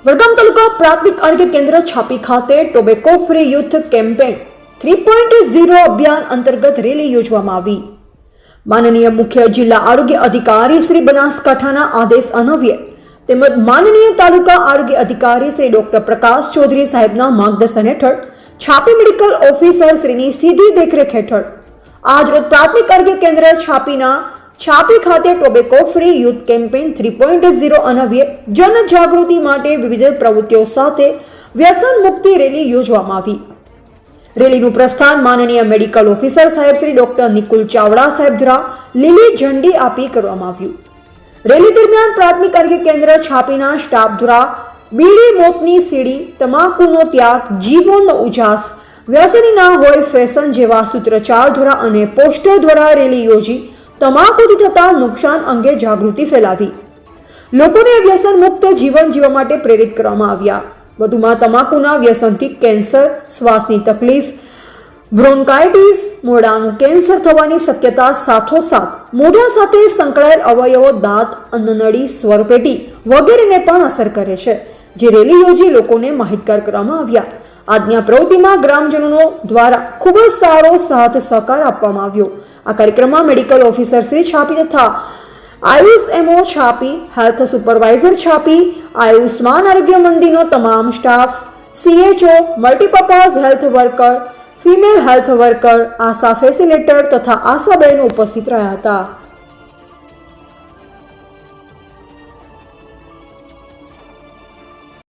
વડગામ તાલુકા પ્રાથમિક આરોગ્ય કેન્દ્ર છાપી ખાતે ટોબેકો ફ્રી યુથ કેમ્પેઇન 3.0 અભિયાન અંતર્ગત રેલી યોજવામાં આવી. માનનીય મુખ્ય જિલ્લા આરોગ્ય અધિકારી શ્રી બનાસકાંઠાના આદેશ અન્વયે તેમજ માનનીય તાલુકા આરોગ્ય અધિકારી શ્રી ડોક્ટર પ્રકાશ ચૌધરી સાહેબના માર્ગદર્શન હેઠળ છાપી મેડિકલ ઓફિસર શ્રીની સીધી દેખરેખ હેઠળ આજરોજ પ્રાથમિક આરોગ્ય કેન્દ્ર છાપી ખાતે ટોબેકો ફ્રી યુથ કેમ્પેઇન 3.0 અન્વયે જનજાગૃતિ માટે વિવિધ પ્રવૃત્તિઓ સાથે વ્યસન મુક્તિ રેલી યોજવામાં આવી. રેલીનું પ્રસ્થાન માનનીય મેડિકલ ઓફિસર સાહેબ શ્રી ડોક્ટર નિકુલ ચાવડા સાહેબ દ્વારા લીલી ઝંડી આપી કરવામાં આવ્યું. રેલી દરમિયાન પ્રાથમિક આરોગ્ય કેન્દ્ર છાપીના સ્ટાફ દ્વારા બીડી મોતની સીડી, તમાકુનો ત્યાગ, જીવનનો ઉજાસ, વ્યસની ના હોય ફેશન જેવા સૂત્રોચ્ચાર દ્વારા અને પોસ્ટર દ્વારા રેલી યોજી તમાકુથી થતા નુકસાન અંગે જાગૃતિ ફેલાવી. લોકોને વ્યસન મુક્ત જીવન જીવવા માટે પ્રેરિત કરવામાં આવ્યા. વધુમાં તમાકુના વ્યસનથી કેન્સર, શ્વાસની તકલીફ, બ્રોન્કાઇટિસ, મોઢાનું કેન્સર થવાની શક્યતા સાથોસાથ મોઢા સાથે સંકળાયેલ અવયવો, દાંત, અન્નનળી, સ્વરપેટી વગેરેને પણ અસર કરે છે, જે રેલી યોજી લોકોને માહિતગાર કરવામાં આવ્યા. આજની આ પ્રવૃત્તિમાં ગ્રામજનો દ્વારા ખૂબ જ સારો સાથ સહકાર આપવામાં આવ્યો. આ કાર્યક્રમમાં મેડિકલ ઓફિસર શ્રી છાપી તથા Ayush MO Chhapi, health supervisor Chhapi, Ayushman Arogya મંદિરનો તમામ staff, CHO, multipurpose health worker, female health worker, ASHA facilitator તથા આશા બહેનો ઉપસ્થિત રહ્યા હતા.